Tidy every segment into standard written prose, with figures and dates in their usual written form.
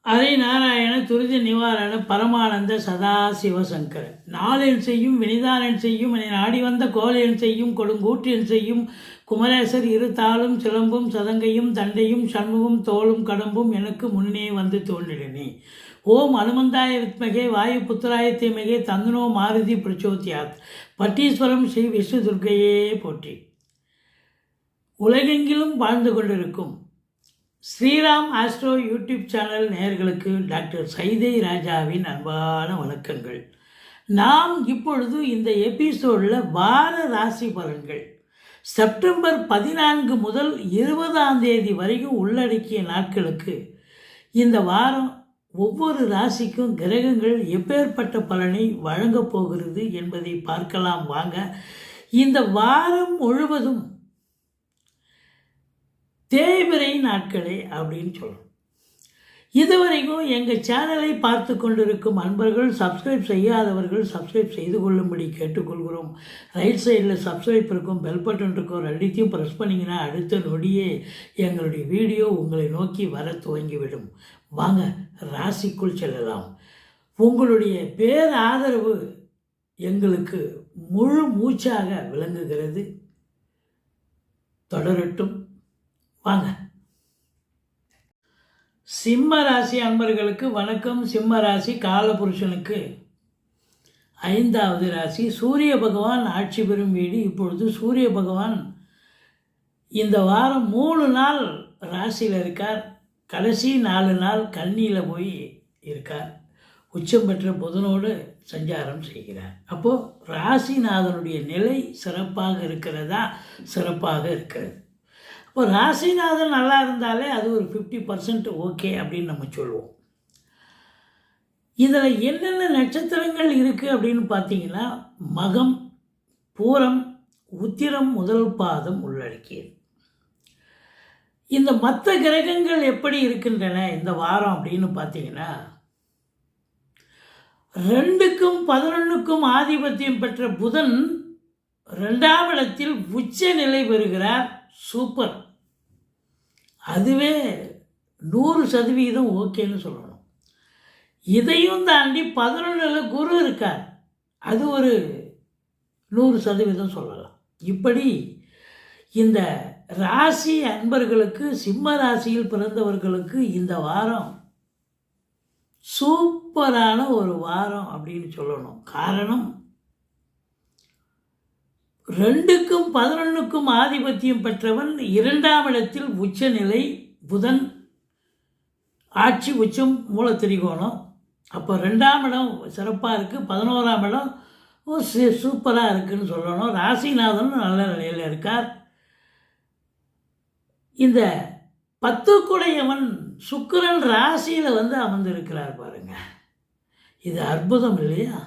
ஹரிநாராயண துரித நிவாரண பரமானந்த சதாசிவசங்கர நாளென் செய்யும் வினிதானன் செய்யும் என நாடி வந்த கோலென் செய்யும் கொடுங்கூற்றியன் செய்யும் குமரேசர் இரு தாளும் சிலம்பும் சதங்கையும் தண்டையும் சண்முகம் தோளும் கடம்பும் எனக்கு முன்னே வந்து தோன்றினே. ஓம் அனுமந்தாய வித்மகே வாயு புத்திராய தீமகே தந்தனோ மாருதி பிரச்சோத்யாத். பட்டீஸ்வரம் ஸ்ரீ விஷ்ணு துர்க்கையே போற்றி. உலகெங்கிலும் வாழ்ந்து கொண்டிருக்கும் ஸ்ரீராம் ஆஸ்ட்ரோ யூடியூப் சேனல் நேயர்களுக்கு டாக்டர் சைதை ராஜாவின் அன்பான வணக்கங்கள். நாம் இப்பொழுது இந்த எபிசோடில் வார ராசி பலன்கள் செப்டம்பர் 14 முதல் 20ஆம் தேதி வரைக்கும் உள்ளடக்கிய நாட்களுக்கு இந்த வாரம் ஒவ்வொரு ராசிக்கும் கிரகங்கள் எப்பேற்பட்ட பலனை வழங்கப் போகிறது என்பதை பார்க்கலாம் வாங்க. இந்த வாரம் முழுவதும் தேய்பிறை நாட்களே அப்படின்னு சொல்லணும். இதுவரைக்கும் எங்கள் சேனலை பார்த்து கொண்டிருக்கும் அன்பர்கள், சப்ஸ்கிரைப் செய்யாதவர்கள் சப்ஸ்கிரைப் செய்து கொள்ளும்படி கேட்டுக்கொள்கிறோம். ரைட் சைடில் சப்ஸ்கிரைப் இருக்கும், பெல் பட்டன் இருக்கும், ரெண்டுத்தையும் ப்ரெஸ் பண்ணிங்கன்னா அடுத்த நொடியே எங்களுடைய வீடியோ உங்களை நோக்கி வர துவங்கிவிடும். வாங்க ராசிக்குள் செல்லலாம். உங்களுடைய பேர் ஆதரவு எங்களுக்கு முழு மூச்சாக விளங்குகிறது. தொடரட்டும். வாங்க. சிம்ம ராசி அன்பர்களுக்கு வணக்கம். சிம்ம ராசி காலபுருஷனுக்கு 5வது ராசி. சூரிய பகவான் ஆட்சி பெறும் வீடு. இப்பொழுது சூரிய பகவான் இந்த வாரம் 3 நாள் ராசியில் இருக்கார். கடைசி 4 நாள் கன்னியில் போய் இருக்கார். உச்சம் பெற்ற புதனோடு சஞ்சாரம் செய்கிறார். அப்போது ராசிநாதனுடைய நிலை சிறப்பாக இருக்கிறதா? சிறப்பாக இருக்கிறது. இப்போ ராசிநாதன் நல்லா இருந்தாலே அது ஒரு 50% ஓகே அப்படின்னு நம்ம சொல்லுவோம். இதில் என்னென்ன நட்சத்திரங்கள் இருக்குது அப்படின்னு பார்த்தீங்கன்னா, மகம், பூரம், உத்திரம் முதல் பாதம் உள்ளடக்கியது. இந்த மற்ற கிரகங்கள் எப்படி இருக்கின்றன இந்த வாரம் அப்படின்னு பார்த்தீங்கன்னா, 2க்கும் 11க்கும் ஆதிபத்தியம் பெற்ற புதன் 2ஆம் இடத்தில் உச்ச நிலை பெறுகிறார். சூப்பர். அதுவே 100% ஓகேன்னு சொல்லணும். இதையும் தாண்டி 11ல் குரு இருக்கார். அது ஒரு 100% சொல்லலாம். இப்படி இந்த ராசி அன்பர்களுக்கு, சிம்ம ராசியில் பிறந்தவர்களுக்கு இந்த வாரம் சூப்பரான ஒரு வாரம் அப்படின்னு சொல்லணும். காரணம், 2க்கும் 11க்கும் ஆதிபத்தியம் பெற்றவன் 2ஆம் இடத்தில் உச்சநிலை புதன், ஆட்சி உச்சம் மூலத்திரிகோணம். அப்போ 2ஆம் இடம் சிறப்பாக இருக்குது, 11ஆம் இடம் சூப்பராக இருக்குதுன்னு சொல்லணும். ராசிநாதன் நல்ல நிலையில் இருக்கார். இந்த 10 குடையவன் சுக்கிரன் ராசியில் வந்து அமர்ந்திருக்கிறார் பாருங்க. இது அற்புதம் இல்லையா?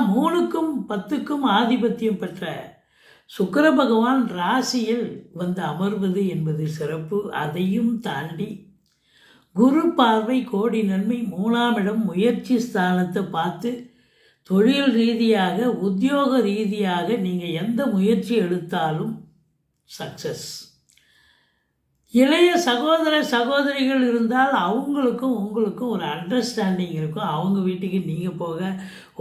3க்கும் 10க்கும் ஆதிபத்தியம் பெற்ற சுக்கிர பகவான் ராசியில் வந்து அமர்வது என்பது சிறப்பு. அதையும் தாண்டி குரு பார்வை கோடி நன்மை. 3ஆம் இடம் முயற்சி ஸ்தானத்தை பார்த்து தொழில் ரீதியாக, உத்தியோக ரீதியாக நீங்கள் எந்த முயற்சி எடுத்தாலும் சக்ஸஸ். இளைய சகோதர சகோதரிகள் இருந்தால் அவங்களுக்கும் உங்களுக்கும் ஒரு அண்டர்ஸ்டாண்டிங் இருக்கும். அவங்க வீட்டுக்கு நீங்கள் போக,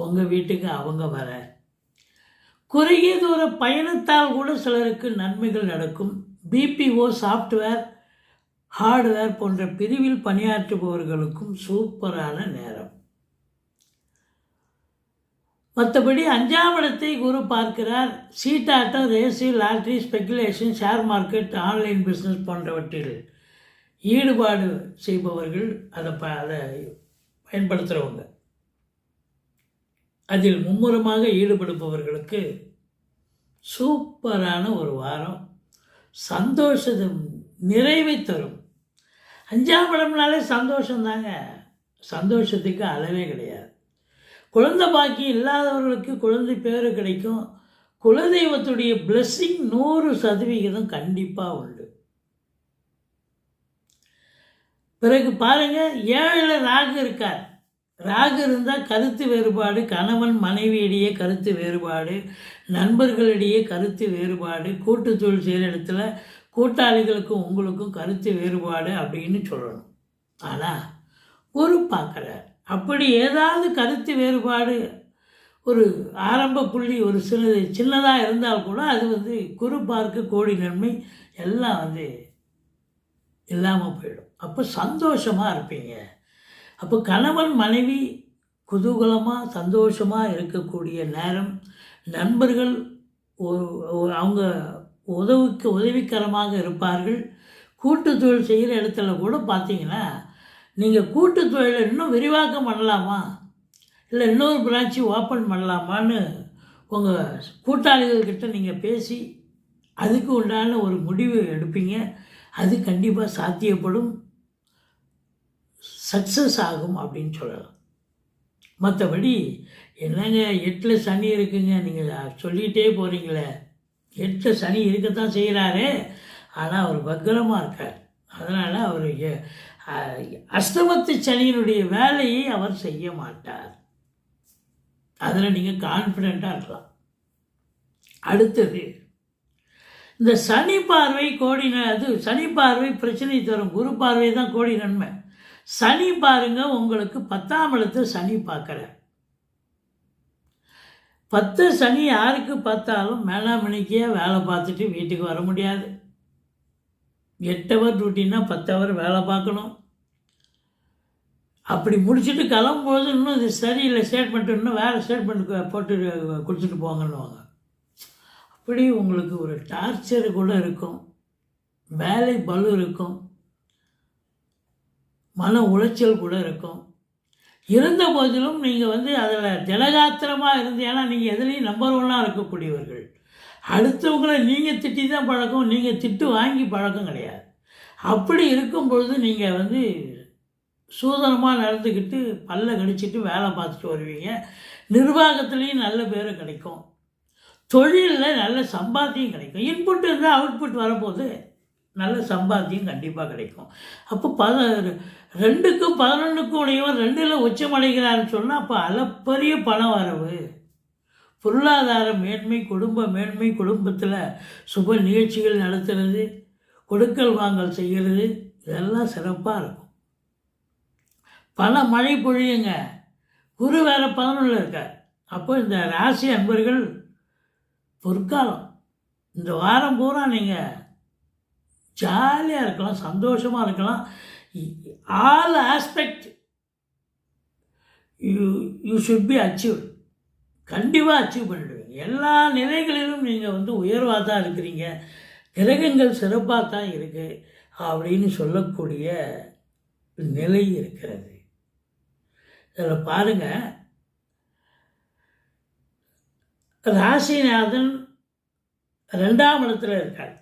உங்கள் வீட்டுக்கு அவங்க வர. குறுகிய தூர பயணத்தால் கூட சிலருக்கு நன்மைகள் நடக்கும். பிபிஓ, சாஃப்ட்வேர், ஹார்ட்வேர் போன்ற பிரிவில் பணியாற்றுபவர்களுக்கும் சூப்பரான நேரம். மற்றபடி 5ஆம் இடத்தை குரு பார்க்கிறார். சீட்டாட்டம், race, lottery, speculation, share market, online business போன்றவற்றில் ஈடுபாடு செய்பவர்கள், அதை பயன்படுத்துகிறவங்க, அதில் மும்முரமாக ஈடுபடுபவர்களுக்கு சூப்பரான ஒரு வாரம். சந்தோஷத்தை நிறைவை தரும். 5ஆம் இடம்னாலே சந்தோஷந்தாங்க. சந்தோஷத்துக்கு அளவே கிடையாது. குழந்தை பாக்கியம் இல்லாதவர்களுக்கு குழந்தை பேர் கிடைக்கும். குலதெய்வத்துடைய பிளெஸ்ஸிங் 100% கண்டிப்பாக உண்டு. பிறகு பாருங்கள், 7ல் ராகு இருக்கார். ராகு இருந்தால் கருத்து வேறுபாடு, கணவன் மனைவியிடையே கருத்து வேறுபாடு, நண்பர்களிடையே கருத்து வேறுபாடு, கூட்டு தொழில் செய்கிற இடத்துல கூட்டாளிகளுக்கும் உங்களுக்கும் கருத்து வேறுபாடு அப்படின்னு சொல்லணும். ஆனால் குரு பார்க்குறார். அப்படி ஏதாவது கருத்து வேறுபாடு ஒரு ஆரம்ப புள்ளி ஒரு சின்னதாக இருந்தால் கூட அது வந்து குரு பார்க்க கோடி நன்மை எல்லாம் வந்து இல்லாமல் போயிடும். அப்போ சந்தோஷமாக இருப்பீங்க. அப்போ கணவன் மனைவி குதூகலமாக சந்தோஷமாக இருக்கக்கூடிய நேரம். நண்பர்கள் அவங்க உதவிக்கரமாக இருப்பார்கள். கூட்டு தொழில் செய்கிற இடத்துல கூட பார்த்தீங்கன்னா நீங்கள் கூட்டு தொழிலை இன்னும் விரிவாக்கம் பண்ணலாமா, இல்லை இன்னொரு பிரான்ச்சு ஓப்பன் பண்ணலாமான்னு உங்கள் கூட்டாளிகள்கிட்ட நீங்கள் பேசி அதுக்கு உண்டான ஒரு முடிவு எடுப்பீங்க. அது கண்டிப்பாக சாத்தியப்படும், சக்ஸஸ் ஆகும் அப்படின்னு சொல்லலாம். மற்றபடி என்னங்க 8ல் சனி இருக்குங்க, நீங்கள் சொல்லிகிட்டே போகிறீங்களே. 8ல் சனி இருக்கத்தான் செய்கிறாரு, ஆனால் அவர் வக்கரமாக இருக்கார். அதனால் அவர் அஷ்டமத்து சனியினுடைய வேலையை அவர் செய்ய மாட்டார். அதில் நீங்கள் கான்ஃபிடெண்ட்டாக இருக்கலாம். அடுத்தது இந்த சனி பார்வை கோடி அது சனி பார்வை பிரச்சனை தரும். குரு பார்வை தான் கோடி நன்மை. சனி பாருங்க, உங்களுக்கு 10ஆம் இடத்தை சனி பார்க்குறார். 10 சனி யாருக்கு பார்த்தாலும் மேலாமணிக்கே வேலை பார்த்துட்டு வீட்டுக்கு வர முடியாது. 8 ஹவர் டியூட்டின்னா 10 ஹவர் வேலை பார்க்கணும். அப்படி முடிச்சுட்டு கிளம்பும்போது இன்னும் இது சரியில்லை ஸ்டேட்மெண்ட், இன்னும் வேறு ஸ்டேட்மெண்ட் போட்டு கொடுத்துட்டு போங்கன்னுவாங்க. அப்படி உங்களுக்கு ஒரு டார்ச்சர் கூட இருக்கும், வேலை பளு இருக்கும், மன உளைச்சல் கூட இருக்கும். இருந்த போதிலும் நீங்கள் வந்து அதில் திடகாத்திரமாக இருந்து, ஏன்னா நீங்கள் எதுலேயும் நம்பர் 1ஆக இருக்கக்கூடியவர்கள். அடுத்தவங்களை நீங்கள் திட்டி தான் பழக்கம், நீங்கள் திட்டு வாங்கி பழக்கம் கிடையாது. அப்படி இருக்கும் பொழுது நீங்கள் வந்து சூதனமாக நடந்துக்கிட்டு பல்ல கடிச்சிட்டு வேலை பார்த்துட்டு வருவீங்க. நிர்வாகத்துலேயும் நல்ல பேர் கிடைக்கும், தொழிலில் நல்ல சம்பாத்தியம் கிடைக்கும். இன்புட் இருந்தால் அவுட்புட் வரப்போது நல்ல சம்பாத்தியம் கண்டிப்பாக கிடைக்கும். அப்போ 2க்கும் 11க்கும் உடையவர் 2ல் உச்சமடைகிறான்னு சொன்னால் அப்போ அளப்பரிய பண வரவு, பொருளாதார மேன்மை, குடும்ப மேன்மை, குடும்பத்தில் சுப நிகழ்ச்சிகள் நடத்துறது, கொடுக்கல் வாங்கல் செய்கிறது, இதெல்லாம் சிறப்பாக இருக்கும். பல மழை பொழியுங்க. குரு வேறு 11ல் இருக்கார். அப்போ இந்த ராசி அன்பர்கள் பொற்காலம். இந்த வாரம் பூரா நீங்கள் ஜாலியாக இருக்கலாம், சந்தோஷமாக இருக்கலாம். All aspect you should be achieve. கண்டிப்பாக அச்சீவ் பண்ணிடுவீங்க. எல்லா நிலைகளிலும் நீங்கள் வந்து உயர்வாக தான் இருக்கிறீங்க, கிரகங்கள் சிறப்பாக தான் இருக்குது அப்படின்னு சொல்லக்கூடிய நிலை இருக்கிறது. இதில் பாருங்கள், ராசிநாதன் 2ஆம் இடத்துல இருக்கார்.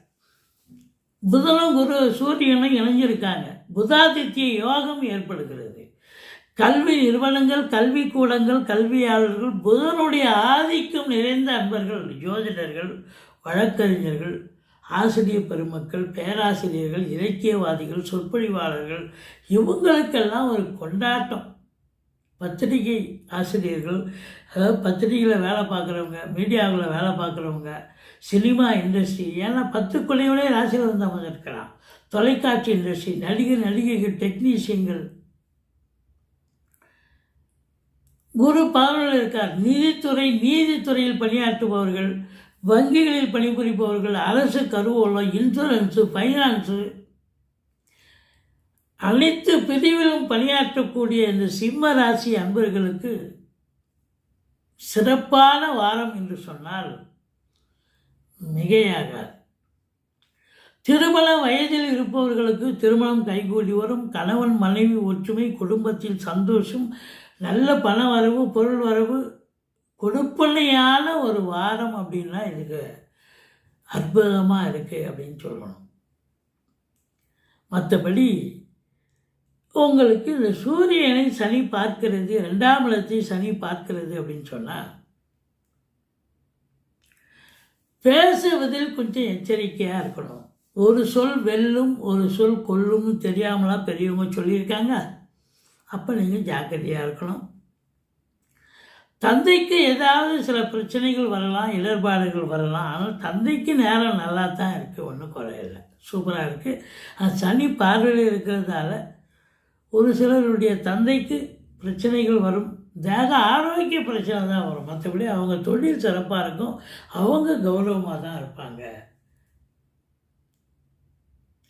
புதனும் குரு சூரியனும் இணைஞ்சிருக்காங்க. புதாதித்ய யோகம் ஏற்படுகிறது. கல்வி நிறுவனங்கள், கல்விக்கூடங்கள், கல்வியாளர்கள், புதனுடைய ஆதிக்கம் நிறைந்த அன்பர்கள், ஜோதிடர்கள், வழக்கறிஞர்கள், ஆசிரியர் பெருமக்கள், பேராசிரியர்கள், இலக்கியவாதிகள், சொற்பொழிவாளர்கள், இவங்களுக்கெல்லாம் ஒரு கொண்டாட்டம். பத்திரிகை ஆசிரியர்கள், அதாவது பத்திரிகையில் வேலை பார்க்குறவங்க, மீடியாவில் வேலை பார்க்குறவங்க, சினிமா இண்டஸ்ட்ரி, ஏன்னா 10 ராசியில் வந்து அமர்ந்திருக்கலாம். தொலைக்காட்சி இண்டஸ்ட்ரி, நடிகர் நடிகைகள், டெக்னீஷியன்கள். குரு 11ல் இருக்கார். நீதித்துறையில் பணியாற்றுபவர்கள், வங்கிகளில் பணிபுரிப்பவர்கள், அரசு கருவூலம், இன்சூரன்ஸு, ஃபைனான்ஸு, அனைத்து பிரிவிலும் பணியாற்றக்கூடிய இந்த சிம்ம ராசி அன்பர்களுக்கு சிறப்பான வாரம் என்று சொன்னால் மிகையாகாது. திருமண வயதில் இருப்பவர்களுக்கு திருமணம் கைகூடி வரும். கணவன் மனைவி ஒற்றுமை, குடும்பத்தில் சந்தோஷம், நல்ல பண வரவு, பொருள் வரவு, கொடுப்பனையான ஒரு வாரம் அப்படின்னா இதுக்கு அற்புதமாக இருக்குது அப்படின்னு சொல்லணும். மற்றபடி உங்களுக்கு இந்த சூரியனை சனி பார்க்கிறது, 2ஆம் இடத்தை சனி பார்க்கிறது அப்படின்னு சொன்னால் பேசுவதில் கொஞ்சம் எச்சரிக்கையாக இருக்கணும். ஒரு சொல் வெல்லும், ஒரு சொல் கொல்லும்னு தெரியாமலாம் பெரியவங்க சொல்லியிருக்காங்க. அப்போ நீங்கள் ஜாக்கிரதையாக இருக்கணும். தந்தைக்கு ஏதாவது சில பிரச்சனைகள் வரலாம், இடர்பாடுகள் வரலாம். ஆனால் தந்தைக்கு நேரம் நல்லா தான் இருக்குது, ஒன்றும் குறையில்லை, சூப்பராக இருக்குது. சனி பார்வையில் இருக்கிறதால ஒரு சிலருடைய தந்தைக்கு பிரச்சனைகள் வரும், தேக ஆரோக்கிய பிரச்சனை தான் வரும். மற்றபடி அவங்க தொழில் சிறப்பாக இருக்கும், அவங்க கௌரவமாக தான் இருப்பாங்க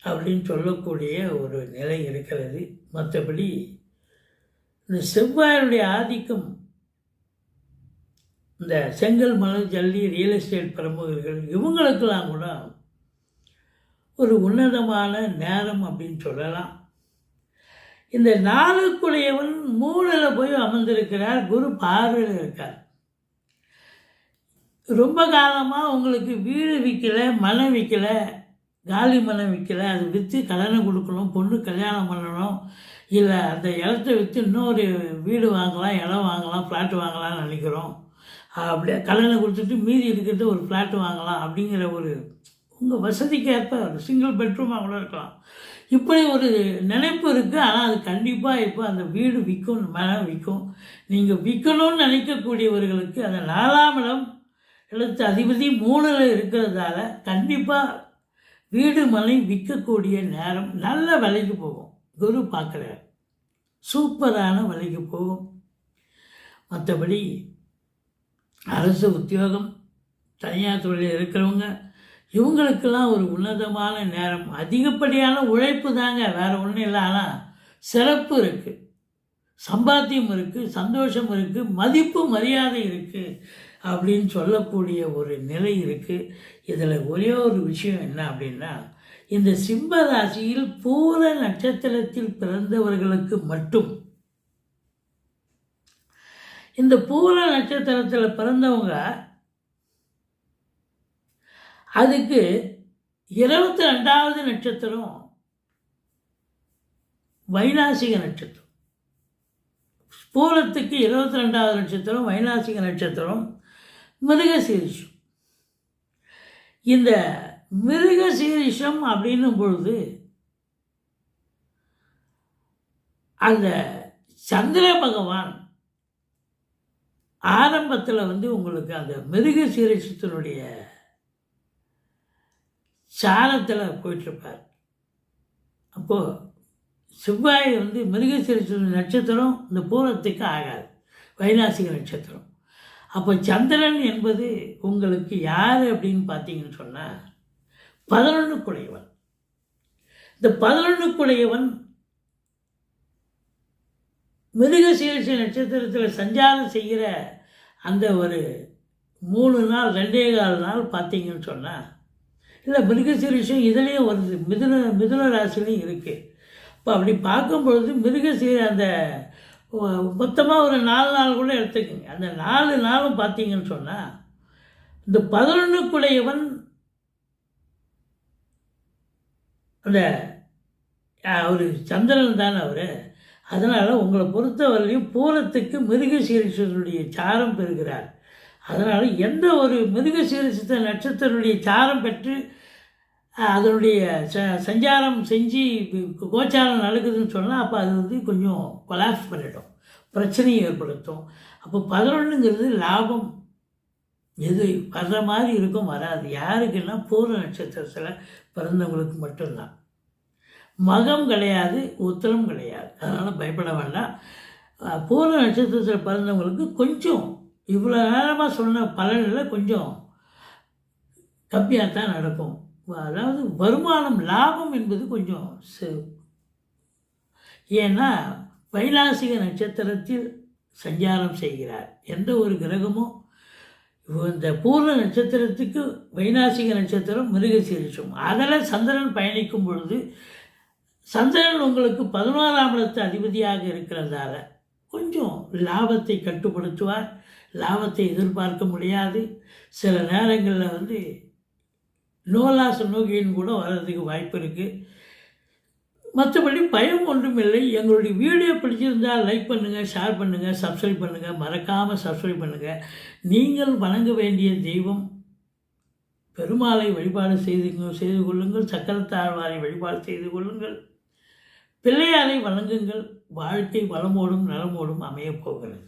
அப்படின்னு சொல்லக்கூடிய ஒரு நிலை இருக்கிறது. மற்றபடி இந்த செவ்வாயுடைய ஆதிக்கம் இந்த செங்கல் மணல் ஜல்லி ரியல் எஸ்டேட் பிரமுகர்கள் இவங்களுக்கெல்லாம் கூட ஒரு உன்னதமான நேரம் அப்படின்னு சொல்லலாம். இந்த நாளுக்குடையவன் 3ல் போய் அமர்ந்திருக்கிறார், குரு பார்வையில் இருக்கார். ரொம்ப காலமாக உங்களுக்கு வீடு விற்கலை, மனம் விற்கலை, காலி மனம் விற்கலை, அது விற்று கடனை கொடுக்கணும், பொண்ணு கல்யாணம் பண்ணணும், இல்லை அந்த இடத்த விற்று இன்னொரு வீடு வாங்கலாம், இடம் வாங்கலாம், ஃப்ளாட்டு வாங்கலாம்னு நினைக்கிறோம், அப்படியே கடனை கொடுத்துட்டு மீதி இருக்கிறது ஒரு ஃப்ளாட்டு வாங்கலாம் அப்படிங்கிற ஒரு உங்கள் வசதிக்கு ஏற்ப ஒரு சிங்கிள் பெட்ரூமாக கூட இருக்கலாம், இப்படி ஒரு நினைப்பு இருக்குது. ஆனால் அது கண்டிப்பாக இப்போ அந்த வீடு விற்கும், மனம் விற்கும். நீங்கள் விற்கணும்னு நினைக்கக்கூடியவர்களுக்கு அந்த 4ஆம் இடம் எழுத்து அதிபதி 3ல் இருக்கிறதால கண்டிப்பாக வீடு மனை விற்கக்கூடிய நேரம், நல்ல விலைக்கு போகும். குரு பார்க்குறார், சூப்பரான விலைக்கு போகும். மற்றபடி அரசு உத்தியோகம், தனியார் தொழில் இருக்கிறவங்க இவங்களுக்கெல்லாம் ஒரு உன்னதமான நேரம். அதிகப்படியான உழைப்பு தாங்க, வேறு ஒன்றும் இல்லை. ஆனால் சிறப்பு இருக்குது, சம்பாத்தியம் இருக்குது, சந்தோஷம் இருக்குது, மதிப்பு மரியாதை இருக்குது அப்படின்னு சொல்லக்கூடிய ஒரு நிலை இருக்குது. இதில் ஒரே ஒரு விஷயம் என்ன அப்படின்னா, இந்த சிம்ம ராசியில் பூர நட்சத்திரத்தில் பிறந்தவர்களுக்கு மட்டும், இந்த பூர நட்சத்திரத்தில் பிறந்தவங்க அதுக்கு 22வது நட்சத்திரம் வைநாசிக நட்சத்திரம். பூரத்துக்கு 22வது நட்சத்திரம் வைநாசிக நட்சத்திரம் மிருகசீரிஷம். இந்த மிருகசீரிஷம் அப்படின்னும் பொழுது அந்த சந்திர பகவான் ஆரம்பத்தில் உங்களுக்கு அந்த மிருகசீரிஷத்தினுடைய சாரத்தில் போயிட்டுருப்பார். அப்போது செவ்வாய் மிருகசீரிஷ நட்சத்திரம் இந்த பூரத்துக்கு ஆகாது, வைநாசிக நட்சத்திரம். அப்போ சந்திரன் என்பது உங்களுக்கு யார் அப்படின்னு பார்த்தீங்கன்னு சொன்னால் 11க்குடையவன். இந்த 11க்குடையவன் மிருகசீரிஷ நட்சத்திரத்தில் சஞ்சாரம் செய்கிற அந்த ஒரு 3 நாள் 2.25 நாள் பார்த்தீங்கன்னு சொன்னால், இல்லை மிருகசீரிஷம் இதுலேயும் வருது, மிதுன ராசிலையும் இருக்குது. இப்போ அப்படி பார்க்கும்பொழுது அந்த மொத்தமாக ஒரு 4 நாள் கூட எடுத்துக்கோங்க. அந்த 4 நாளும் பார்த்தீங்கன்னு சொன்னால் இந்த 11க்குடையவன் அந்த அவர் சந்திரன் தானே அவர். அதனால் உங்களை பொறுத்தவரையிலையும் பூரத்துக்கு மிருகசீரிஷனுடைய சாரம் பெறுகிறார். அதனால் எந்த ஒரு மிருகசீரிஷ நட்சத்திரனுடைய சாரம் பெற்று அதனுடைய சஞ்சாரம் செஞ்சு கோச்சாரம் நடக்குதுன்னு சொன்னால் அப்போ அது கொஞ்சம் கொலாப்ஸ் பண்ணிடும், பிரச்சனையை ஏற்படுத்தும். அப்போ 11ங்கிறது லாபம் எது வர்ற மாதிரி இருக்கும், வராது. யாருக்குன்னா பூர நட்சத்திரத்தில் பிறந்தவங்களுக்கு மட்டும்தான். மகம் கிடையாது, உத்திரம் கிடையாது. அதனால் பயப்பட வேண்டாம். பூர நட்சத்திரத்தில் பிறந்தவங்களுக்கு கொஞ்சம் இவ்வளோ நேரமாக சொன்ன பலனில் கொஞ்சம் கம்மியாக தான் நடக்கும். அதாவது வருமானம் லாபம் என்பது கொஞ்சம் ஏன்னா வைநாசிக நட்சத்திரத்தில் சஞ்சாரம் செய்கிறார். எந்த ஒரு கிரகமும் இந்த பூர்ண நட்சத்திரத்துக்கு வைநாசிக நட்சத்திரம் மிருகசீரிஷம், அதில் சந்திரன் பயணிக்கும் பொழுது சந்திரன் உங்களுக்கு 11ஆம் இடத்து அதிபதியாக இருக்கிறதால கொஞ்சம் லாபத்தை கட்டுப்படுத்துவார். லாபத்தை எதிர்பார்க்க முடியாது. சில நேரங்களில் நோலாஸ் நோகின்னு கூட வர்றதுக்கு வாய்ப்பு இருக்குது. மற்றபடி பயம் ஒன்றும் இல்லை. எங்களுடைய வீடியோ பிடிச்சிருந்தால் லைக் பண்ணுங்கள், ஷேர் பண்ணுங்கள், சப்ஸ்கிரைப் பண்ணுங்கள். மறக்காமல் சப்ஸ்கிரைப் பண்ணுங்கள். நீங்கள் வணங்க வேண்டிய தெய்வம் பெருமாளை வழிபாடு செய்து கொள்ளுங்கள். சக்கரத்தாழ்வாரை வழிபாடு செய்து கொள்ளுங்கள். பிள்ளையாரை வணங்குங்கள். வாழ்க்கை வளமோடும் நலமோடும் அமையப் போகிறது.